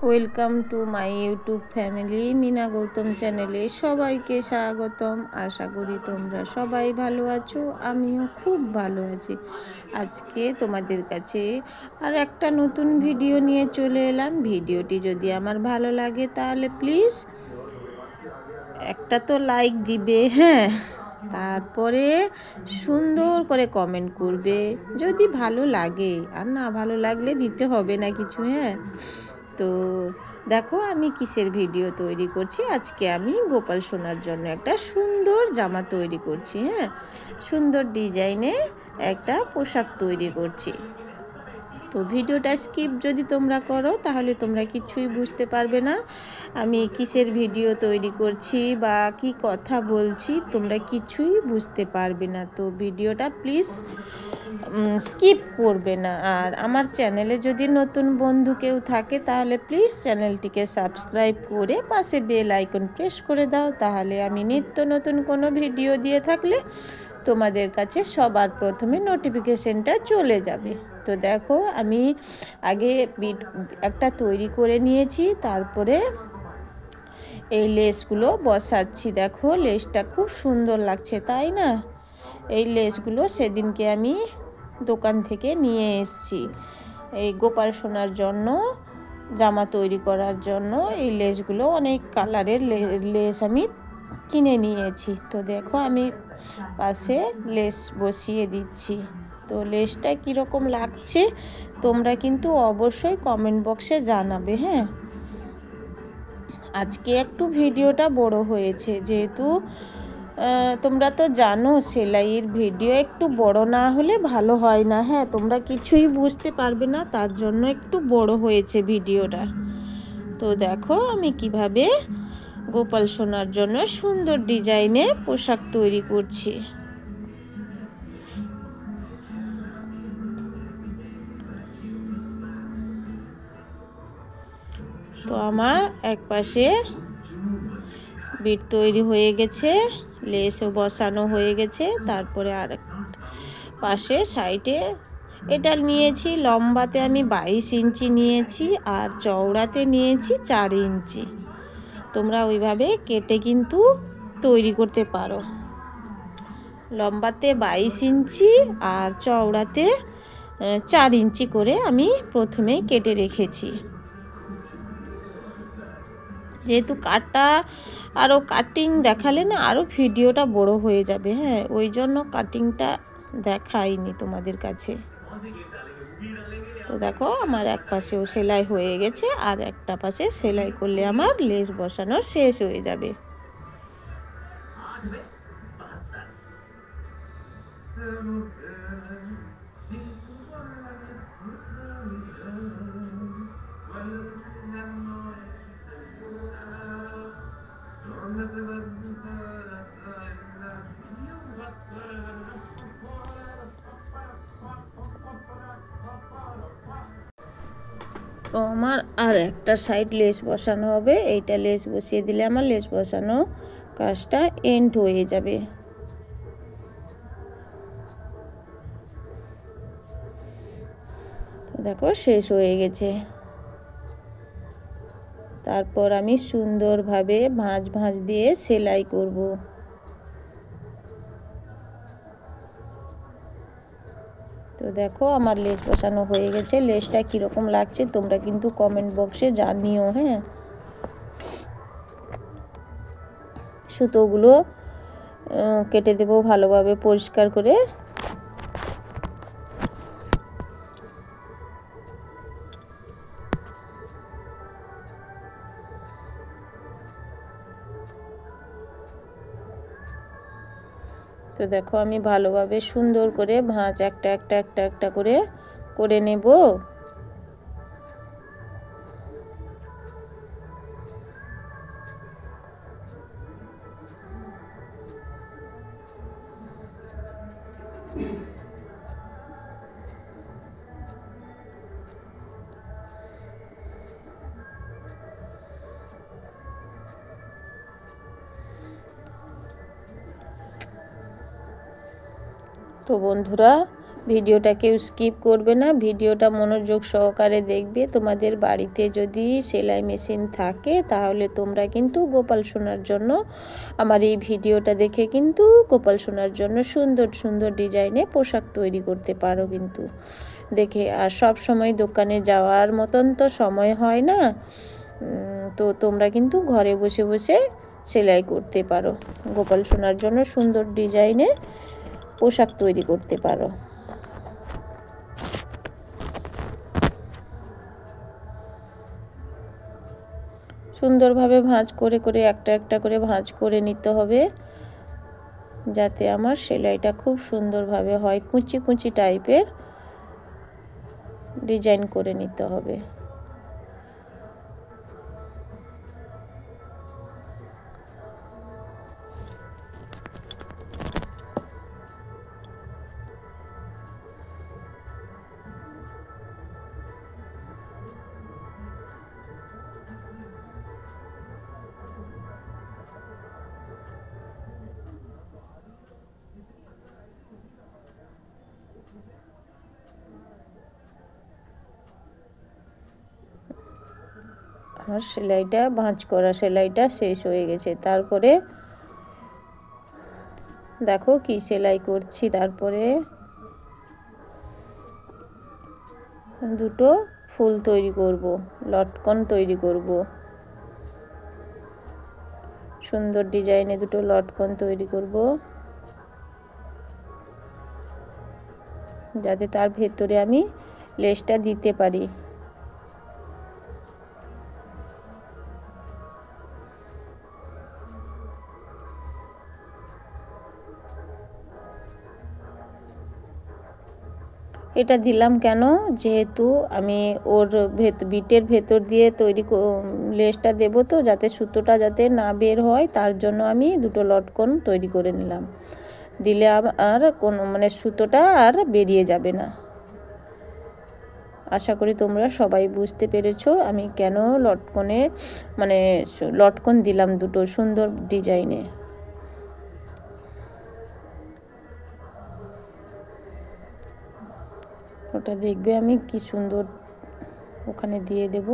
Welcome to my YouTube family Mina Gautam চ্যানেলে সবাইকে স্বাগতম। আশা করি তোমরা সবাই ভালো আছো, আমিও খুব ভালো আছি। আজকে তোমাদের কাছে আর একটা নতুন ভিডিও নিয়ে চলে এলাম। ভিডিওটি যদি আমার ভালো লাগে তাহলে প্লিজ একটা তো লাইক দিবে, হ্যাঁ, তারপরে সুন্দর করে কমেন্ট করবে যদি ভালো লাগে, আর না ভালো লাগলে দিতে হবে না কিছু, হ্যাঁ। তো দেখো আমি কিসের ভিডিও তৈরি করছি। আজকে আমি গোপাল সোনার জন্য একটা সুন্দর জামা তৈরি করছি, হ্যাঁ, সুন্দর ডিজাইনে একটা পোশাক তৈরি করছি। তো ভিডিওটা স্কিপ যদি তোমরা করো তাহলে তোমরা কিছুই বুঝতে পারবে না আমি কিসের ভিডিও তৈরি করছি বা কি কথা বলছি, তোমরা কিছুই বুঝতে পারবে না। তো ভিডিওটা প্লিজ স্কিপ করবে না। আর আমার চ্যানেলে যদি নতুন বন্ধু কেউ থাকে তাহলে প্লিজ চ্যানেলটিকে সাবস্ক্রাইব করে পাশে বেল আইকন প্রেস করে দাও, তাহলে আমি নিত্য নতুন কোনো ভিডিও দিয়ে থাকলে তোমাদের কাছে সবার প্রথমে নোটিফিকেশনটা চলে যাবে। তো দেখো আমি আগে বিট একটা তৈরি করে নিয়েছি, তারপরে এই লেসগুলো বসাচ্ছি। দেখো লেসটা খুব সুন্দর লাগছে, তাই না? এই লেসগুলো সেদিনকে আমি দোকান থেকে নিয়ে এসেছি এই গোপাল সোনার জন্য জামা তৈরি করার জন্য। এই লেসগুলো অনেক কালারের লেস আমি কিনে নিয়েছি। তো দেখো আমি পাশে লেস বসিয়ে দিচ্ছি। তো লেসটা কীরকম লাগছে তোমরা কিন্তু অবশ্যই কমেন্ট বক্সে জানাবে, হ্যাঁ। আজকে একটু ভিডিওটা বড় হয়েছে, যেহেতু তোমরা তো জানো সেলাইয়ের ভিডিও একটু বড় না হলে ভালো হয় না, হ্যাঁ, তোমরা কিছুই বুঝতে পারবে না, তার জন্য একটু বড় হয়েছে ভিডিওটা। তো দেখো আমি কিভাবে গোপাল সোনার জন্য সুন্দর ডিজাইনে পোশাক তৈরি করছি। তো আমার এক পাশে বিট তৈরি হয়ে গেছে, লেসও বসানো হয়ে গেছে, তারপরে আর পাশে সাইডে এটা নিয়েছি, লম্বাতে আমি 22 ইঞ্চি নিয়েছি আর চওড়াতে নিয়েছি 4 ইঞ্চি। তোমরা ওইভাবে কেটে কিন্তু তৈরি করতে পারো। লম্বাতে 22 ইঞ্চি আর চওড়াতে 4 ইঞ্চি করে আমি প্রথমেই কেটে রেখেছি। যেহেতু আরও কাটিং দেখালে না আরও ভিডিওটা বড় হয়ে যাবে, হ্যাঁ, ওই জন্য কাটিংটা দেখাইনি তোমাদের কাছে। তো দেখো আমার এক পাশেও সেলাই হয়ে গেছে, আর একটা পাশে সেলাই করলে আমার লেস বসানো শেষ হয়ে যাবে। তো আমার আর একটা সাইড লেস বসানো হবে, এইটা লেস বসিয়ে দিলে আমার লেস বসানো কাজটা এন্ড হয়ে যাবে। তো দেখো শেষ হয়ে গেছে। তারপর আমি সুন্দরভাবে ভাঁজ ভাঁজ দিয়ে সেলাই করব। তো দেখো আমার লেস বসানো হয়ে গেছে। লেসটা কীরকম লাগছে তোমরা কিন্তু কমেন্ট বক্সে জানিও, হ্যাঁ। সুতোগুলো কেটে দেবো ভালোভাবে পরিষ্কার করে। তো দেখো আমি ভালোভাবে সুন্দর করে ভাঁজ একটা একটা একটা একটা করে করে নেব। তো বন্ধুরা ভিডিওটা কেউ স্কিপ করবে না, ভিডিওটা মনোযোগ সহকারে দেখবে। তোমাদের বাড়িতে যদি সেলাই মেশিন থাকে তাহলে তোমরা কিন্তু গোপাল সোনার জন্য আমার এই ভিডিওটা দেখে কিন্তু গোপাল সোনার জন্য সুন্দর সুন্দর ডিজাইনে পোশাক তৈরি করতে পারো কিন্তু দেখে। আর সব সময় দোকানে যাওয়ার মতন তো সময় হয় না, তো তোমরা কিন্তু ঘরে বসে বসে সেলাই করতে পারো, গোপাল সোনার জন্য সুন্দর ডিজাইনে পোশাক তৈরি করতে পারো। সুন্দরভাবে ভাঁজ করে করে একটা একটা করে ভাঁজ করে নিতে হবে, যাতে আমার সেলাইটা খুব সুন্দরভাবে হয়। কুচি কুচি টাইপের ডিজাইন করে নিতে হবে। আমার সেলাইটা ভাঁজ করা সেলাইটা শেষ হয়ে গেছে। তারপরে দেখো কি সেলাই করছি, তারপরে দুটো ফুল তৈরি করব, লটকন তৈরি করব, সুন্দর ডিজাইনে দুটো লটকন তৈরি করব, যাতে তার ভেতরে আমি লেসটা দিতে পারি। এটা দিলাম কেন, যেহেতু আমি ওর বিটের ভেতর দিয়ে তৈরি লেসটা দেব, তো যাতে সুতোটা যাতে না বের হয় তার জন্য আমি দুটো লটকন তৈরি করে নিলাম। দিলে আর কোনো মানে সুতোটা আর বেরিয়ে যাবে না। আশা করি তোমরা সবাই বুঝতে পেরেছো আমি কেন লটকনে মানে লটকন দিলাম দুটো সুন্দর ডিজাইনে। ওটা দেখবে আমি কি সুন্দর ওখানে দিয়ে দেব।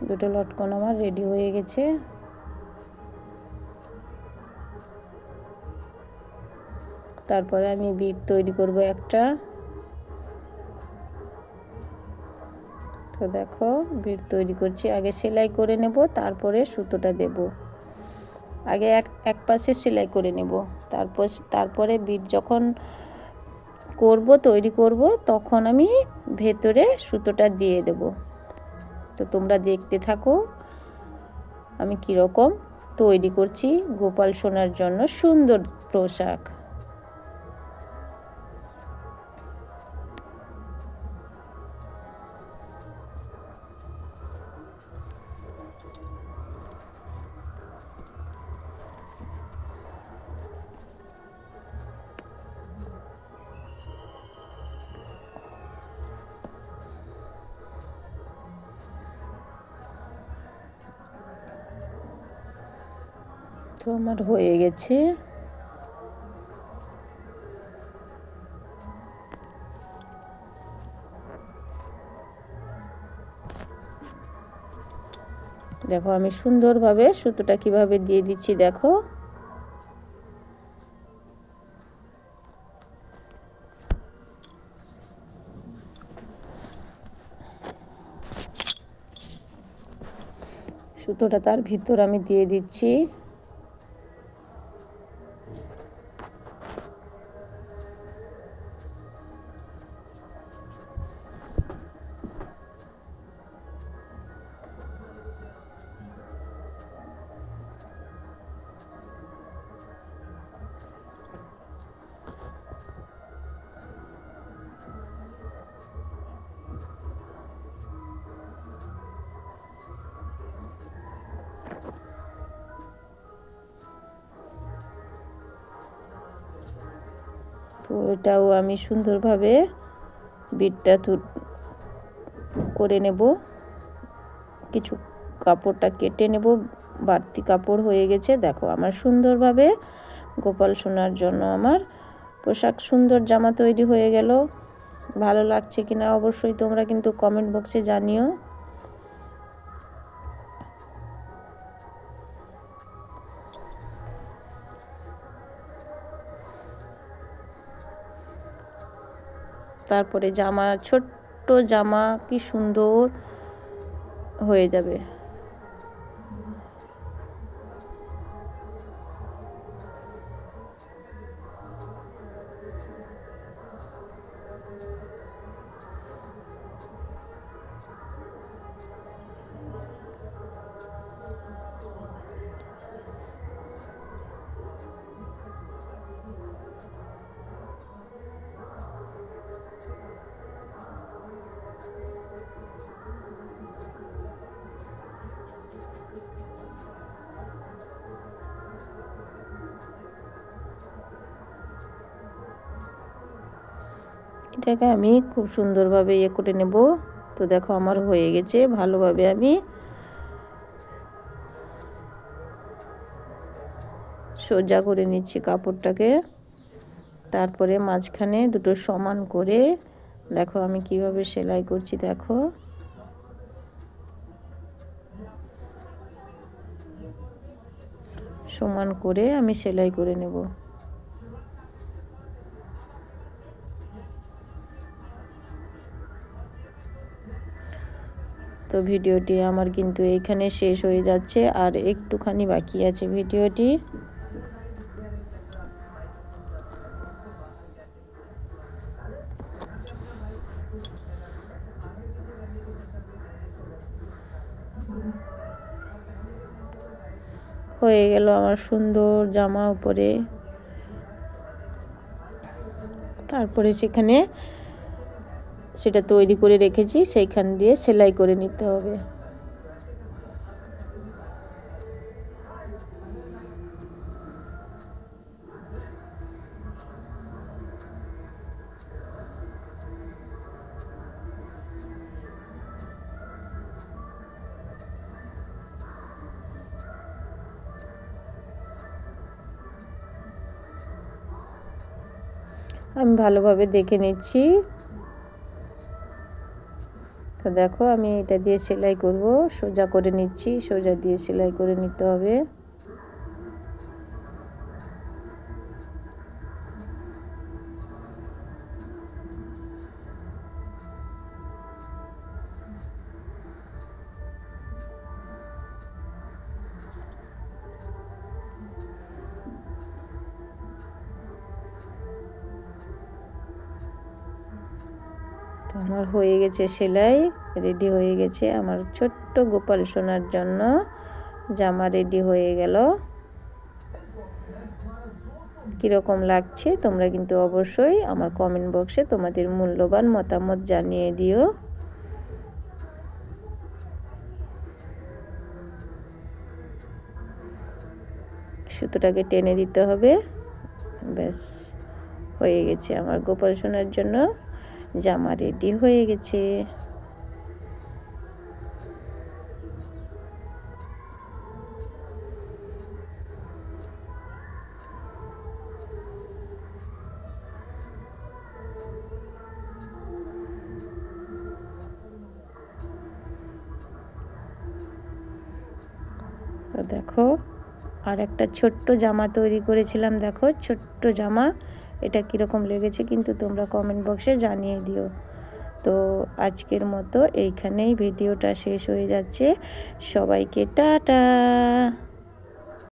দুটো লটকন আমার রেডি হয়ে গেছে। তারপরে আমি বিট তৈরি করব একটা। তো দেখো বিট তৈরি করছি, আগে সেলাই করে নেব, তারপরে সুতোটা দেব। আগে এক পাশে সেলাই করে নেব, তারপরে বিট যখন তৈরি করব তখন আমি ভেতরে সুতোটা দিয়ে দেব। তো তোমরা দেখতে থাকো আমি কীরকম তৈরি করছি গোপাল সোনার জন্য সুন্দর পোশাক। তো আমার হয়ে গেছে। দেখো আমি সুন্দরভাবে সুতোটা কিভাবে দিয়ে দিচ্ছি, দেখো সুতোটা তার ভিতর আমি দিয়ে দিচ্ছি। তো এটাও আমি সুন্দরভাবে বিটটা করে নেব, কিছু কাপড়টা কেটে নেব, বাড়তি কাপড় হয়ে গেছে। দেখো আমার সুন্দরভাবে গোপাল সোনার জন্য আমার পোশাক সুন্দর জামা তৈরি হয়ে গেল। ভালো লাগছে কিনা অবশ্যই তোমরা কিন্তু কমেন্ট বক্সে জানিও। তারপরে জামা, ছোট্ট জামা কি সুন্দর হয়ে যাবে। এটাকে আমি খুব সুন্দরভাবে করে নেব। তো দেখো আমার হয়ে গেছে, ভালোভাবে আমি সোজা করে নিচ্ছি কাপড়টাকে। তারপরে মাঝখানে দুটো সমান করে দেখো আমি কিভাবে সেলাই করছি। দেখো সমান করে আমি সেলাই করে নেব। তো ভিডিওটি আমার কিন্তু এইখানে শেষ হয়ে যাচ্ছে, আর একটুখানি বাকি আছে ভিডিওটি। হয়ে গেল আমার সুন্দর জামা উপরে। তারপরে সেটা তৈরি করে রেখেছি, সেইখান দিয়ে সেলাই করে নিতে হবে। আমি ভালোভাবে দেখে নিচ্ছি। তো দেখো আমি এটা দিয়ে সেলাই করব, সোজা করে নিচ্ছি, সোজা দিয়ে সেলাই করে নিতে হবে। তো আমার হয়ে গেছে সেলাই, রেডি হয়ে গেছে আমার ছোট্ট গোপাল সোনার জন্য জামা রেডি হয়ে গেল। কীরকম লাগছে তোমরা কিন্তু অবশ্যই আমার কমেন্ট বক্সে তোমাদের মূল্যবান মতামত জানিয়ে দিও। সুতোটাকে টেনে দিতে হবে, ব্যাস হয়ে গেছে আমার গোপাল সোনার জন্য জামা রেডি হয়ে গেছে। তো দেখো আর একটা ছোট্ট জামা তৈরি করেছিলাম, দেখো ছোট্ট জামা, এটা কীরকম লেগেছে কিন্তু তোমরা কমেন্ট বক্সে জানিয়ে দিও। তো আজকের মতো এইখানেই ভিডিওটা শেষ হয়ে যাচ্ছে। সবাইকে টাটা।